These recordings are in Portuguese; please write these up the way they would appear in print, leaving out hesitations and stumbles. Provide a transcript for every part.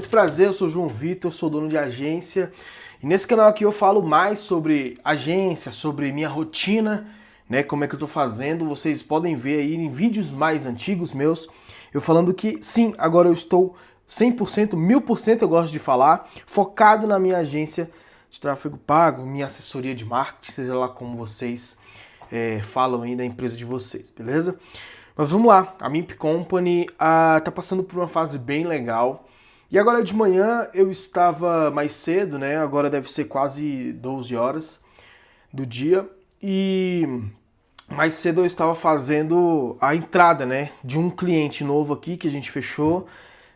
Muito prazer, eu sou o João Vitor, sou dono de agência e nesse canal aqui eu falo mais sobre agência, sobre minha rotina, né, como é que eu tô fazendo. Vocês podem ver aí em vídeos mais antigos meus, eu falando que sim, agora eu estou 100%, 1000% eu gosto de falar, focado na minha agência de tráfego pago, minha assessoria de marketing, seja lá como vocês falam aí da empresa de vocês, beleza? Mas vamos lá, a Mimp Company tá passando por uma fase bem legal. E agora de manhã eu estava mais cedo, né? Agora deve ser quase 12 horas do dia. E mais cedo eu estava fazendo a entrada, né? De um cliente novo aqui que a gente fechou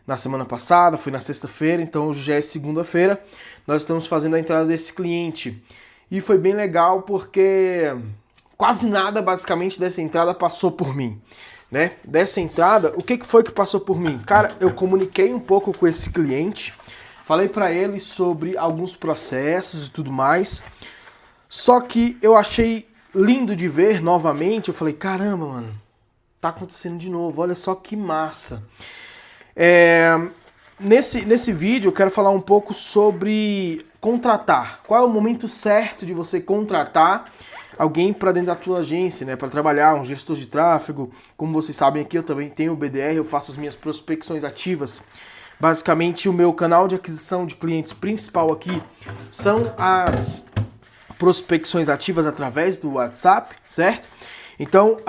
na semana passada, foi na sexta-feira, então hoje já é segunda-feira. Nós estamos fazendo a entrada desse cliente. E foi bem legal porque quase nada basicamente dessa entrada passou por mim. Né? Dessa entrada, o que foi que passou por mim? Cara, eu comuniquei um pouco com esse cliente, falei para ele sobre alguns processos e tudo mais, só que eu achei lindo de ver novamente, eu falei, caramba, mano, tá acontecendo de novo, olha só que massa. Nesse vídeo eu quero falar um pouco sobre contratar, qual é o momento certo de você contratar alguém para dentro da tua agência, né, para trabalhar, um gestor de tráfego. Como vocês sabem aqui, eu também tenho o BDR, eu faço as minhas prospecções ativas. Basicamente, o meu canal de aquisição de clientes principal aqui são as prospecções ativas através do WhatsApp, certo? Então,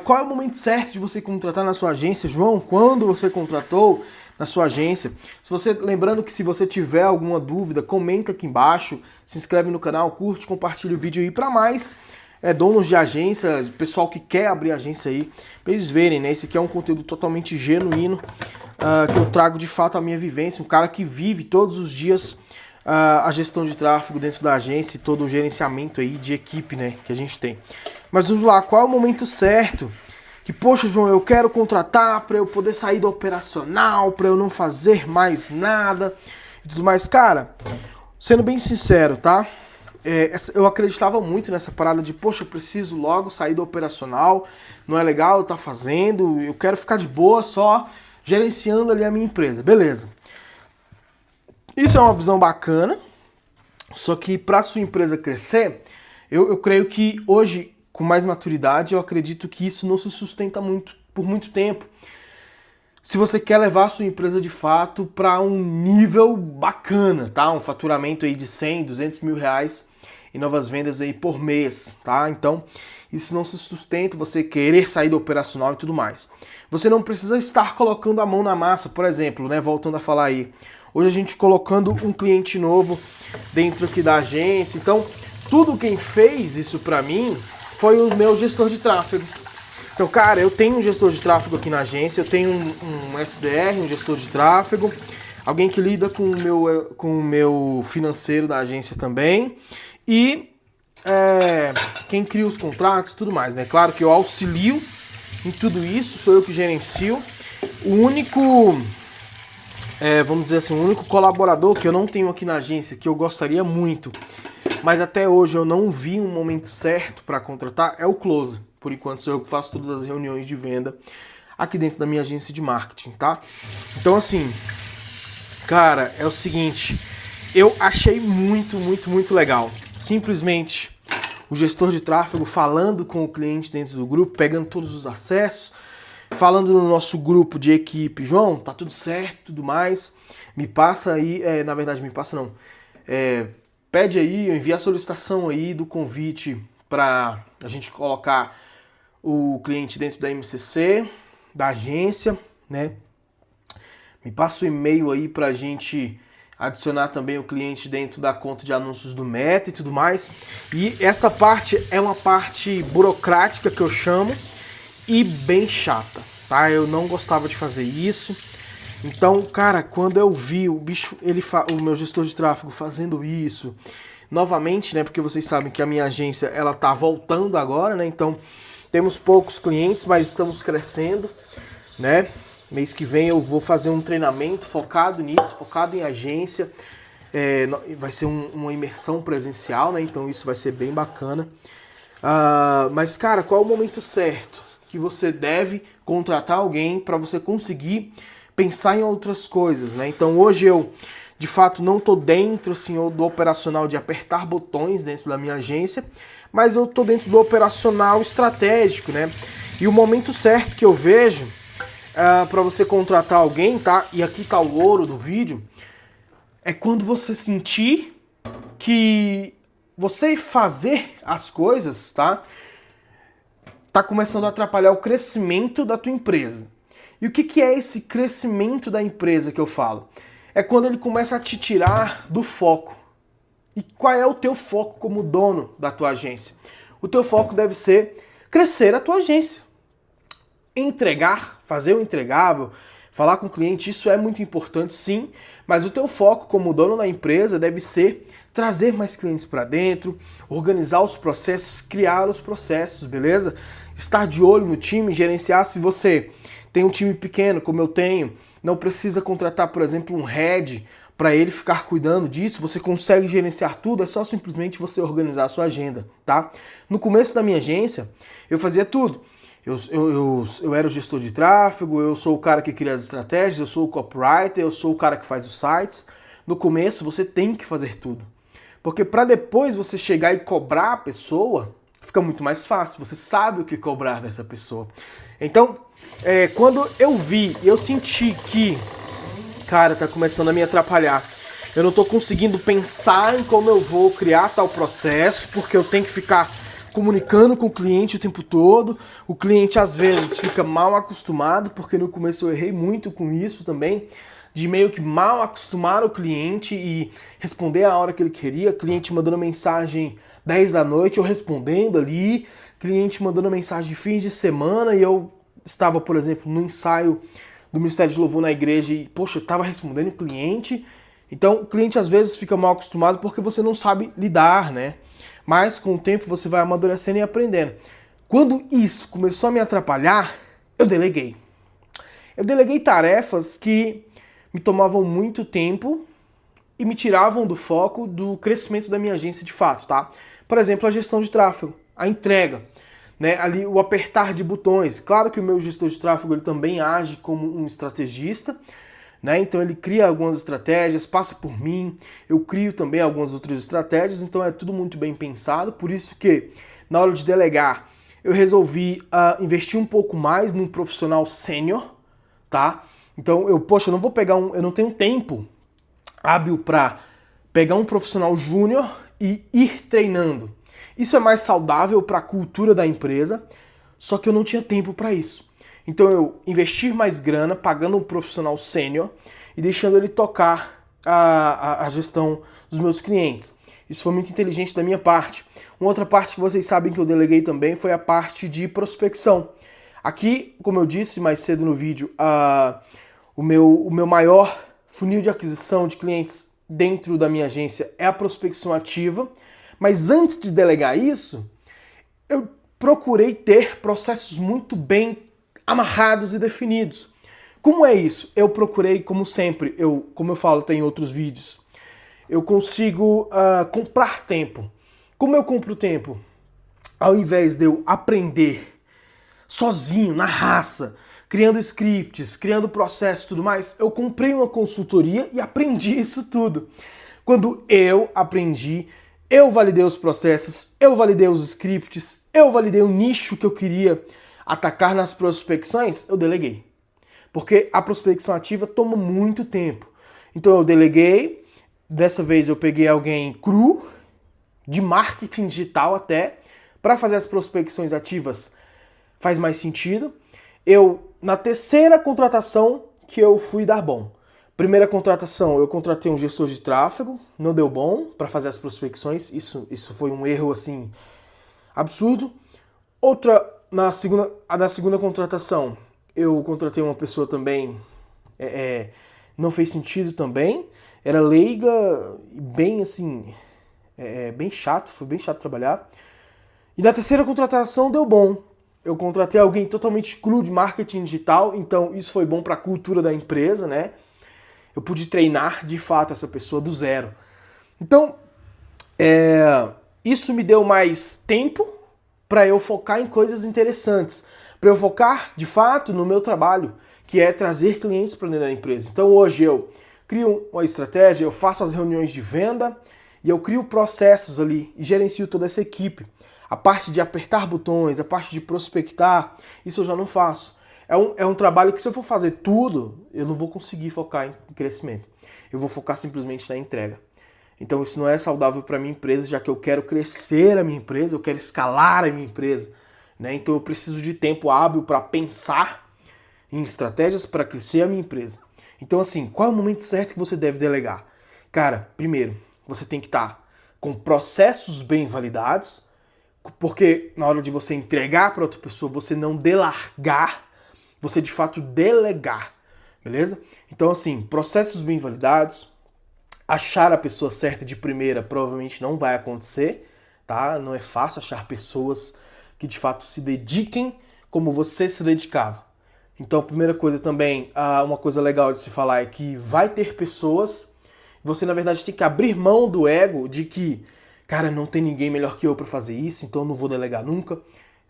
qual é o momento certo de você contratar na sua agência, João? Quando você contratou na sua agência? Lembrando que se você tiver alguma dúvida, comenta aqui embaixo, se inscreve no canal, curte, compartilha o vídeo aí para mais donos de agência, pessoal que quer abrir agência aí, para eles verem, né? Esse aqui é um conteúdo totalmente genuíno, que eu trago de fato a minha vivência, um cara que vive todos os dias a gestão de tráfego dentro da agência e todo o gerenciamento aí de equipe, né, que a gente tem. Mas vamos lá, qual é o momento certo? Que, poxa, João, eu quero contratar para eu poder sair do operacional, para eu não fazer mais nada e tudo mais. Cara, sendo bem sincero, tá? Eu acreditava muito nessa parada de, poxa, eu preciso logo sair do operacional, não é legal eu estar fazendo, eu quero ficar de boa só gerenciando ali a minha empresa. Beleza. Isso é uma visão bacana, só que para sua empresa crescer, eu creio que hoje, com mais maturidade, eu acredito que isso não se sustenta por muito tempo. Se você quer levar a sua empresa de fato para um nível bacana, tá? Um faturamento aí de 100, 200 mil reais em novas vendas aí por mês, tá? Então, isso não se sustenta, você querer sair do operacional e tudo mais. Você não precisa estar colocando a mão na massa, por exemplo, né? Voltando a falar aí. Hoje a gente colocando um cliente novo dentro aqui da agência. Então, tudo quem fez isso para mim foi o meu gestor de tráfego. Então, cara, eu tenho um gestor de tráfego aqui na agência, eu tenho um SDR, um gestor de tráfego, alguém que lida com o meu financeiro da agência também, e quem cria os contratos e tudo mais, né? Claro que eu auxilio em tudo isso, sou eu que gerencio. O único, vamos dizer assim, o único colaborador que eu não tenho aqui na agência, que eu gostaria muito, mas até hoje eu não vi um momento certo para contratar, é o Closer. Por enquanto sou eu que faço todas as reuniões de venda aqui dentro da minha agência de marketing, tá? Então assim, cara, é o seguinte, eu achei muito, muito, muito legal. Simplesmente o gestor de tráfego falando com o cliente dentro do grupo, pegando todos os acessos, falando no nosso grupo de equipe, João, tá tudo certo, tudo mais, me passa aí, na verdade me passa não, pede aí, envia a solicitação aí do convite para a gente colocar o cliente dentro da MCC, da agência, né? Me passa o e-mail aí para a gente adicionar também o cliente dentro da conta de anúncios do Meta e tudo mais. E essa parte é uma parte burocrática que eu chamo e bem chata, tá? Eu não gostava de fazer isso. Então, cara, quando eu vi o meu gestor de tráfego fazendo isso, novamente, né, porque vocês sabem que a minha agência, ela tá voltando agora, né, então temos poucos clientes, mas estamos crescendo, né, mês que vem eu vou fazer um treinamento focado nisso, focado em agência, vai ser uma imersão presencial, né, então isso vai ser bem bacana, mas, cara, qual é o momento certo que você deve contratar alguém para você conseguir pensar em outras coisas, né? Então hoje eu, de fato, não estou dentro assim, do operacional de apertar botões dentro da minha agência, mas eu estou dentro do operacional estratégico, né? E o momento certo que eu vejo para você contratar alguém, tá? E aqui tá o ouro do vídeo, é quando você sentir que você fazer as coisas, tá começando a atrapalhar o crescimento da tua empresa. E o que é esse crescimento da empresa que eu falo? É quando ele começa a te tirar do foco. E qual é o teu foco como dono da tua agência? O teu foco deve ser crescer a tua agência. Entregar, fazer o entregável, falar com o cliente, isso é muito importante sim, mas o teu foco como dono da empresa deve ser trazer mais clientes para dentro, organizar os processos, criar os processos, beleza? Estar de olho no time, gerenciar. Se você tem um time pequeno, como eu tenho, não precisa contratar, por exemplo, um head para ele ficar cuidando disso, você consegue gerenciar tudo, é só simplesmente você organizar a sua agenda, tá? No começo da minha agência, eu fazia tudo. Eu era o gestor de tráfego, eu sou o cara que cria as estratégias, eu sou o copywriter, eu sou o cara que faz os sites. No começo você tem que fazer tudo. Porque para depois você chegar e cobrar a pessoa, fica muito mais fácil, você sabe o que cobrar dessa pessoa. Então, quando eu vi, eu senti que, cara, tá começando a me atrapalhar. Eu não tô conseguindo pensar em como eu vou criar tal processo, porque eu tenho que ficar comunicando com o cliente o tempo todo. O cliente às vezes fica mal acostumado, porque no começo eu errei muito com isso também, de meio que mal acostumar o cliente e responder a hora que ele queria. Cliente mandando mensagem 10 da noite, eu respondendo ali. Cliente mandando mensagem fins de semana e eu estava, por exemplo, no ensaio do Ministério de Louvor na igreja e, poxa, eu estava respondendo o cliente. Então, o cliente às vezes fica mal acostumado porque você não sabe lidar, né? Mas com o tempo você vai amadurecendo e aprendendo. Quando isso começou a me atrapalhar, eu deleguei. Eu deleguei tarefas que me tomavam muito tempo e me tiravam do foco do crescimento da minha agência de fato, tá? Por exemplo, a gestão de tráfego, a entrega, né? Ali o apertar de botões. Claro que o meu gestor de tráfego ele também age como um estrategista, né? Então ele cria algumas estratégias, passa por mim, eu crio também algumas outras estratégias, então é tudo muito bem pensado, por isso que na hora de delegar eu resolvi investir um pouco mais num profissional sênior, tá? Então eu não vou pegar eu não tenho tempo hábil para pegar um profissional júnior e ir treinando. Isso é mais saudável para a cultura da empresa, só que eu não tinha tempo para isso. Então eu investir mais grana, pagando um profissional sênior e deixando ele tocar a gestão dos meus clientes. Isso foi muito inteligente da minha parte. Uma outra parte que vocês sabem que eu deleguei também foi a parte de prospecção. Aqui, como eu disse mais cedo no vídeo, o meu maior funil de aquisição de clientes dentro da minha agência é a prospecção ativa. Mas antes de delegar isso, eu procurei ter processos muito bem amarrados e definidos. Como é isso? Eu procurei, como sempre, como eu falo, tem outros vídeos, eu consigo comprar tempo. Como eu compro tempo? Ao invés de eu aprender sozinho, na raça, criando scripts, criando processos e tudo mais, eu comprei uma consultoria e aprendi isso tudo. Quando eu aprendi, eu validei os processos, eu validei os scripts, eu validei o nicho que eu queria atacar nas prospecções, eu deleguei. Porque a prospecção ativa toma muito tempo. Então eu deleguei, dessa vez eu peguei alguém cru, de marketing digital até, para fazer as prospecções ativas faz mais sentido. Na terceira contratação que eu fui dar bom. Primeira contratação, eu contratei um gestor de tráfego, não deu bom para fazer as prospecções, isso foi um erro assim absurdo. Na segunda contratação, eu contratei uma pessoa também, não fez sentido também, era leiga, bem assim, bem chato, foi bem chato trabalhar. E na terceira contratação deu bom. Eu contratei alguém totalmente cru de marketing digital, então isso foi bom para a cultura da empresa, né? Eu pude treinar de fato essa pessoa do zero. Então, isso me deu mais tempo para eu focar em coisas interessantes, para eu focar, de fato, no meu trabalho, que é trazer clientes para dentro da empresa. Então hoje eu crio uma estratégia, eu faço as reuniões de venda e eu crio processos ali e gerencio toda essa equipe. A parte de apertar botões, a parte de prospectar, isso eu já não faço. É um trabalho que se eu for fazer tudo, eu não vou conseguir focar em crescimento. Eu vou focar simplesmente na entrega. Então isso não é saudável para a minha empresa, já que eu quero crescer a minha empresa, eu quero escalar a minha empresa, né? Então eu preciso de tempo hábil para pensar em estratégias para crescer a minha empresa. Então assim, qual é o momento certo que você deve delegar? Cara, primeiro, você tem que estar com processos bem validados, porque na hora de você entregar para outra pessoa, você não delargar, você de fato delegar, beleza? Então assim, processos bem validados, achar a pessoa certa de primeira provavelmente não vai acontecer, tá? Não é fácil achar pessoas que de fato se dediquem como você se dedicava. Então a primeira coisa também, uma coisa legal de se falar é que vai ter pessoas, você na verdade tem que abrir mão do ego de que, cara, não tem ninguém melhor que eu para fazer isso, então eu não vou delegar nunca.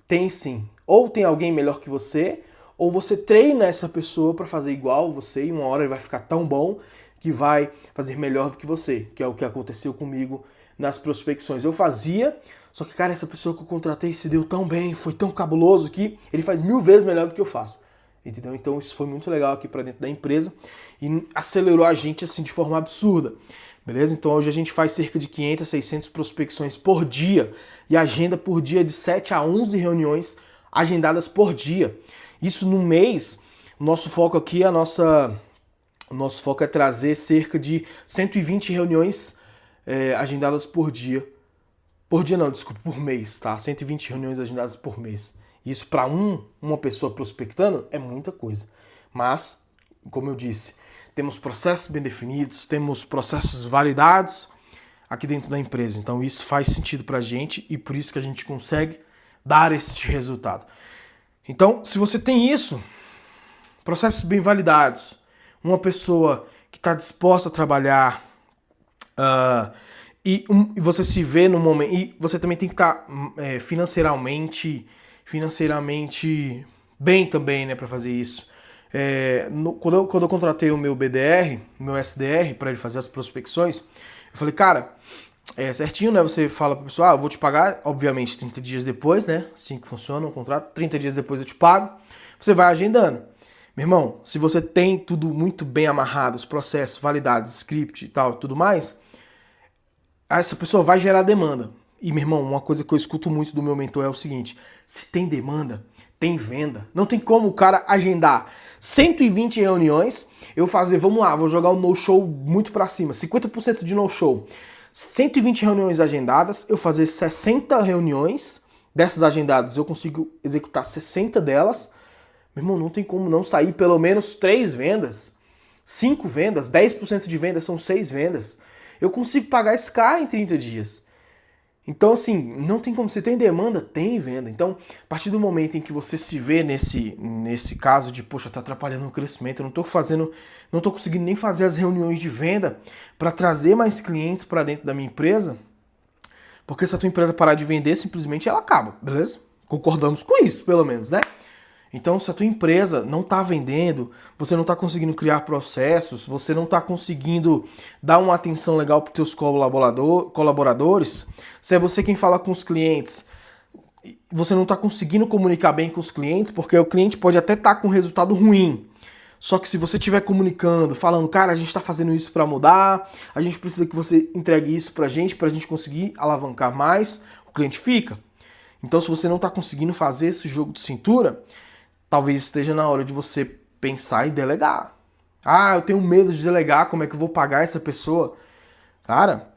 Tem sim. Ou tem alguém melhor que você, ou você treina essa pessoa para fazer igual você e uma hora ele vai ficar tão bom que vai fazer melhor do que você, que é o que aconteceu comigo nas prospecções. Eu fazia, só que, cara, essa pessoa que eu contratei se deu tão bem, foi tão cabuloso que ele faz 1000 vezes melhor do que eu faço. Entendeu? Então isso foi muito legal aqui para dentro da empresa e acelerou a gente assim de forma absurda. Beleza? Então hoje a gente faz cerca de 500, 600 prospecções por dia e agenda por dia de 7 a 11 reuniões agendadas por dia. Isso no mês, o nosso foco aqui, o nosso foco é trazer cerca de 120 reuniões agendadas por dia. Por dia não, desculpa, por mês, tá? 120 reuniões agendadas por mês. Isso para uma pessoa prospectando é muita coisa. Mas, como eu disse, temos processos bem definidos, temos processos validados aqui dentro da empresa. Então isso faz sentido pra gente e por isso que a gente consegue dar esse resultado. Então, se você tem isso, processos bem validados, uma pessoa que está disposta a trabalhar e você se vê no momento, e você também tem que estar financeiramente bem também, né, para fazer isso. Quando eu contratei o meu BDR, o meu SDR, para ele fazer as prospecções, eu falei, cara, certinho, né? Você fala pro pessoal, eu vou te pagar, obviamente, 30 dias depois, né? Assim que funciona o contrato, 30 dias depois eu te pago. Você vai agendando. Meu irmão, se você tem tudo muito bem amarrado, os processos validados, script e tal, tudo mais, essa pessoa vai gerar demanda. E, meu irmão, uma coisa que eu escuto muito do meu mentor é o seguinte, se tem demanda, tem venda. Não tem como o cara agendar 120 reuniões, eu fazer, vamos lá, vou jogar o no-show muito pra cima, 50% de no-show. 120 reuniões agendadas, eu fazer 60 reuniões, dessas agendadas eu consigo executar 60 delas. Meu irmão, não tem como não sair pelo menos 3 vendas, 5 vendas, 10% de vendas são 6 vendas. Eu consigo pagar esse cara em 30 dias. Então, assim, não tem como. Você tem demanda, tem venda. Então, a partir do momento em que você se vê nesse caso de, poxa, tá atrapalhando o crescimento, eu não tô conseguindo nem fazer as reuniões de venda para trazer mais clientes para dentro da minha empresa, porque se a tua empresa parar de vender, simplesmente ela acaba, beleza? Concordamos com isso, pelo menos, né? Então, se a tua empresa não está vendendo, você não está conseguindo criar processos, você não está conseguindo dar uma atenção legal para os teus colaboradores, se é você quem fala com os clientes, você não está conseguindo comunicar bem com os clientes, porque o cliente pode até estar com um resultado ruim. Só que se você estiver comunicando, falando, cara, a gente está fazendo isso para mudar, a gente precisa que você entregue isso para a gente conseguir alavancar mais, o cliente fica. Então, se você não está conseguindo fazer esse jogo de cintura, talvez esteja na hora de você pensar e delegar. Ah, eu tenho medo de delegar, como é que eu vou pagar essa pessoa? Cara,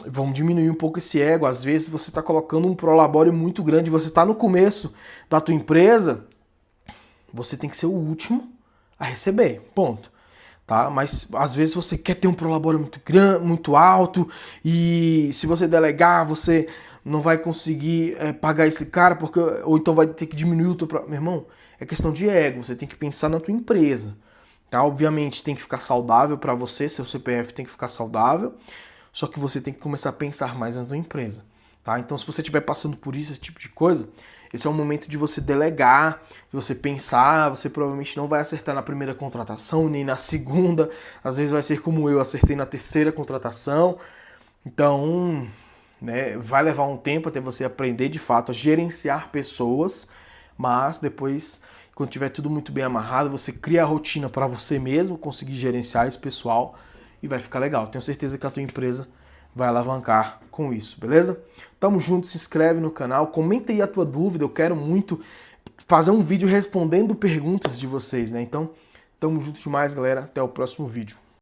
vamos diminuir um pouco esse ego. Às vezes você está colocando um prolabore muito grande, você está no começo da tua empresa, você tem que ser o último a receber, ponto. Tá? Mas às vezes você quer ter um prolabore muito grande, muito alto, e se você delegar, você não vai conseguir pagar esse cara, porque, ou então vai ter que diminuir o teu... Meu irmão, é questão de ego, você tem que pensar na tua empresa. Tá? Obviamente tem que ficar saudável para você, seu CPF tem que ficar saudável, só que você tem que começar a pensar mais na tua empresa. tá? Então, se você estiver passando por isso, esse tipo de coisa, esse é o momento de você delegar, de você pensar. Você provavelmente não vai acertar na primeira contratação, nem na segunda. Às vezes vai ser como eu, acertei na terceira contratação. Então, né, vai levar um tempo até você aprender de fato a gerenciar pessoas, mas depois, quando tiver tudo muito bem amarrado, você cria a rotina para você mesmo conseguir gerenciar esse pessoal e vai ficar legal. Tenho certeza que a tua empresa vai alavancar com isso, beleza? Tamo junto, se inscreve no canal, comenta aí a tua dúvida, eu quero muito fazer um vídeo respondendo perguntas de vocês, né? Então, tamo junto demais, galera, até o próximo vídeo.